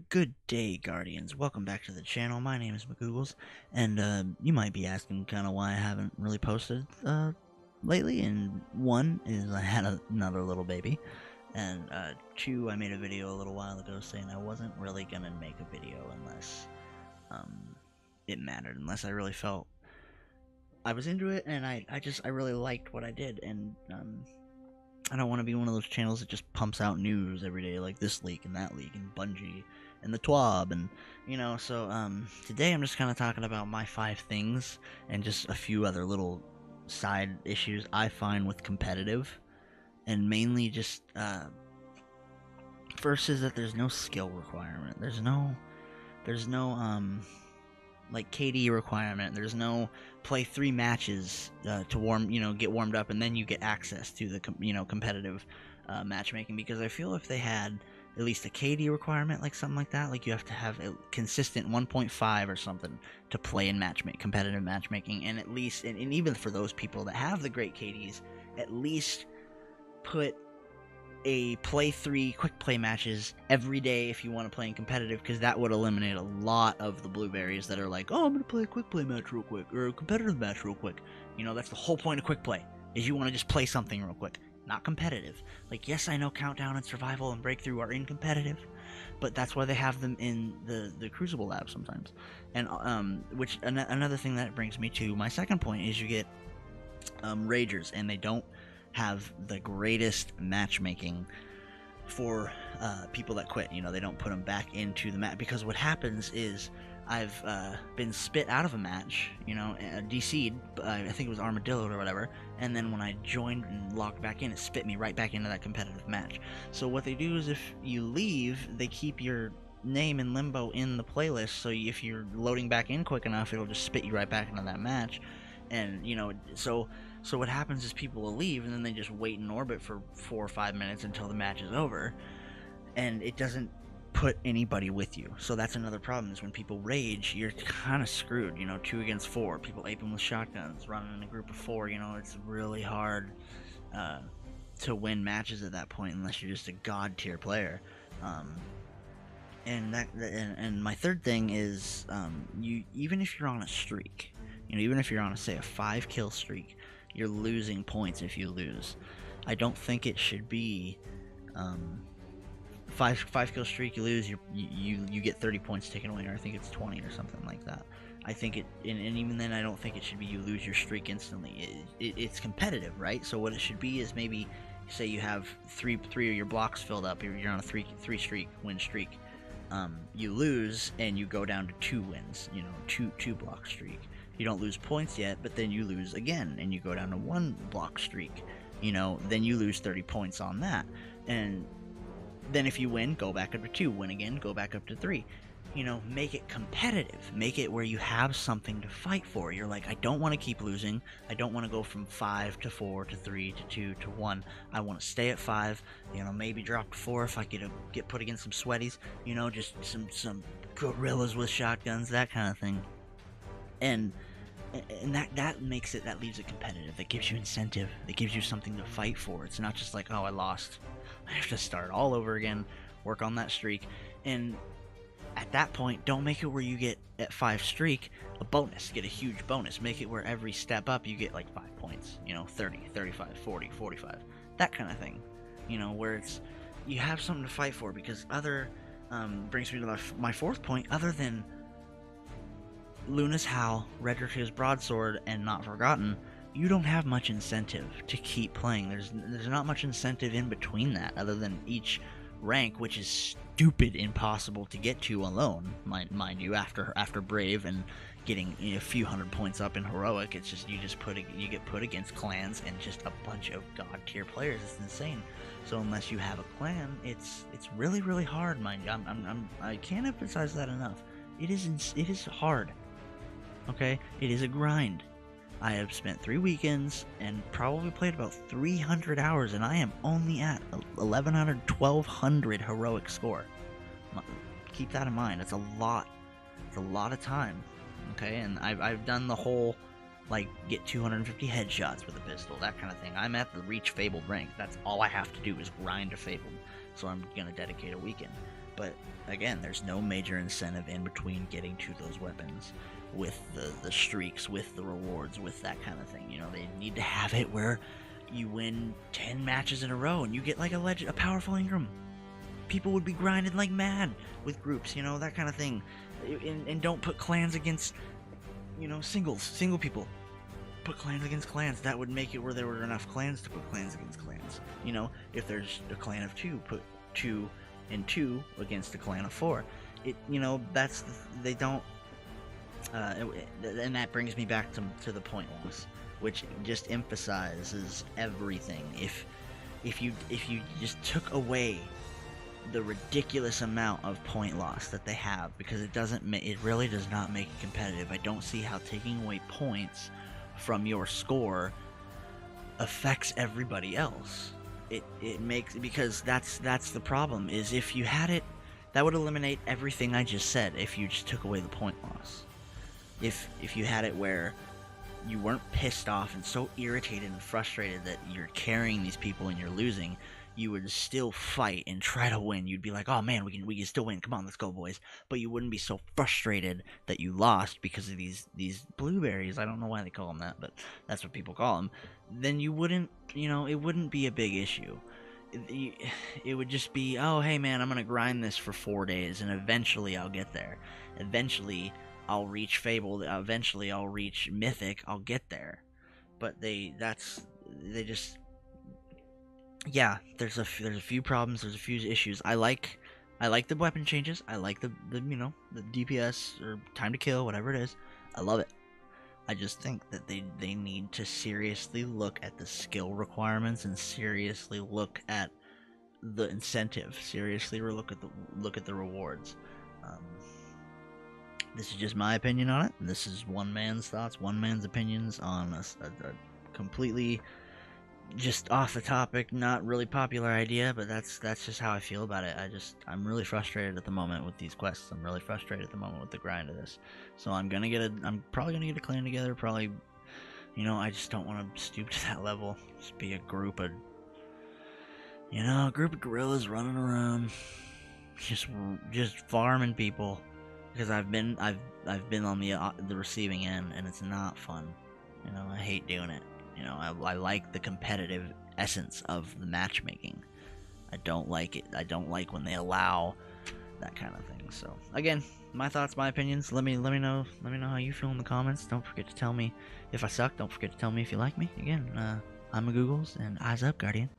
Good day, Guardians. Welcome back to the channel. My name is McGoogles, and you might be asking kind of why I haven't really posted lately. And one is I had another little baby, and two, I made a video a little while ago saying I wasn't really gonna make a video unless it mattered, unless I really felt I was into it, and I really liked what I did, and I don't want to be one of those channels that just pumps out news every day, like this leak and that leak and Bungie and the TWAB and so today I'm just kind of talking about my 5 things and just a few other little side issues I find with competitive, and mainly just first is that there's no skill requirement. There's no like KD requirement. There's no play 3 matches to get warmed up, and then you get access to the competitive matchmaking. Because I feel if they had at least a KD requirement, like something like that, like you have to have a consistent 1.5 or something to play in competitive matchmaking, and at least, and even for those people that have the great KDs, at least put a play 3 quick play matches every day if you want to play in competitive, because that would eliminate a lot of the blueberries that are like, oh, I'm gonna play a quick play match real quick, or a competitive match real quick. That's the whole point of quick play, is you want to just play something real quick, not competitive. Like, yes, I know countdown and survival and breakthrough are in competitive, but that's why they have them in the crucible lab sometimes. And which another thing that brings me to my second point is you get ragers, and they don't have the greatest matchmaking for people that quit. They don't put them back into the match, because what happens is I've been spit out of a match, DC'd, I think it was Armadillo or whatever, and then when I joined and logged back in, it spit me right back into that competitive match. So what they do is if you leave, they keep your name in limbo in the playlist, so if you're loading back in quick enough, it'll just spit you right back into that match. And so what happens is people will leave, and then they just wait in orbit for 4 or 5 minutes until the match is over, and it doesn't put anybody with you. So that's another problem, is when people rage, you're kind of screwed. 2 against 4, people aping with shotguns, running in a group of 4. It's really hard to win matches at that point unless you're just a god tier player. And my third thing is, even if you're on a streak, even if you're on say a 5 kill streak, you're losing points if you lose. I don't think it should be 5 kill streak, you lose, you get 30 points taken away, or I think it's 20 or something like that. I think and even then, I don't think it should be you lose your streak instantly. It's competitive, right? So what it should be is, maybe say you have three of your blocks filled up, you're on a three win streak. You lose and you go down to 2 wins, two block streak. You don't lose points yet, but then you lose again and you go down to 1 block streak. Then you lose 30 points on that. And then if you win, go back up to 2, win again, go back up to 3. Make it competitive. Make it where you have something to fight for. You're like, I don't want to keep losing. I don't want to go from 5 to 4 to 3 to 2 to 1. I want to stay at 5. Maybe drop to 4 if I get put against some sweaties. Just some gorillas with shotguns, that kind of thing. And that leaves it competitive. That gives you incentive. That gives you something to fight for. It's not just like, oh, I lost, I have to start all over again, work on that streak. And at that point, don't make it where you get at 5 streak a bonus, get a huge bonus. Make it where every step up you get like 5 points, 30, 35, 40, 45, that kind of thing. Where it's, you have something to fight for. Because brings me to my fourth point, other than Luna's Howl, redrix broadsword, and Not Forgotten, you don't have much incentive to keep playing. There's not much incentive in between that, other than each rank, which is stupid impossible to get to alone, mind you. After Brave and getting a few hundred points up in Heroic, it's just you get put against clans and just a bunch of god tier players. It's insane. So unless you have a clan, it's really, really hard, mind you. I can't emphasize that enough. It is hard. Okay, it is a grind. I have spent 3 weekends and probably played about 300 hours, and I am only at 1,100, 1,200 heroic score. Keep that in mind. It's a lot. It's a lot of time. Okay, and I've done the whole, like, get 250 headshots with a pistol, that kind of thing. I'm at the Reach Fabled rank. That's all I have to do is grind a Fabled. So I'm gonna dedicate a weekend. But again, there's no major incentive in between getting to those weapons with the streaks, with the rewards, with that kind of thing. You know, they need to have it where you win 10 matches in a row and you get like a powerful Ingram. People would be grinding like mad with groups, you know, that kind of thing. And don't put clans against, you know, single people. Put clans against clans. That would make it where there were enough clans to put clans against clans. You know, if there's a clan of 2, put 2 and 2 against a clan of 4. It, you know, they don't. And that brings me back to the point loss, which just emphasizes everything. If you just took away the ridiculous amount of point loss that they have, because it really does not make it competitive. I don't see how taking away points from your score affects everybody else. It makes, because that's the problem, is if you had it, that would eliminate everything I just said if you just took away the point loss. If you had it where you weren't pissed off and so irritated and frustrated that you're carrying these people and you're losing, you would still fight and try to win. You'd be like, oh man, we can still win. Come on, let's go, boys. But you wouldn't be so frustrated that you lost because of these blueberries. I don't know why they call them that, but that's what people call them. Then you wouldn't, you know, it wouldn't be a big issue. It would just be, oh hey man, I'm gonna grind this for 4 days and eventually I'll get there. Eventually I'll reach Fable. Eventually I'll reach Mythic. I'll get there. But they just. Yeah, there's a few problems, there's a few issues. I like the weapon changes. I like the you know, the DPS or time to kill, whatever it is. I love it. I just think that they need to seriously look at the skill requirements and seriously look at the incentive. Seriously look at the rewards. This is just my opinion on it. This is one man's thoughts, one man's opinions on a completely just off the topic, not really popular idea, but that's just how I feel about it. I'm really frustrated at the moment with these quests. I'm really frustrated at the moment with the grind of this. So I'm probably gonna get a clan together. Probably, you know, I just don't want to stoop to that level. Just be a group of gorillas running around, just farming people. Because I've been on the receiving end, and it's not fun. You know, I hate doing it. You know, I like the competitive essence of the matchmaking. I don't like it. I don't like when they allow that kind of thing. So again, my thoughts, my opinions. Let me know how you feel in the comments. Don't forget to tell me if I suck. Don't forget to tell me if you like me. Again, I'm a Googles, and eyes up, Guardian.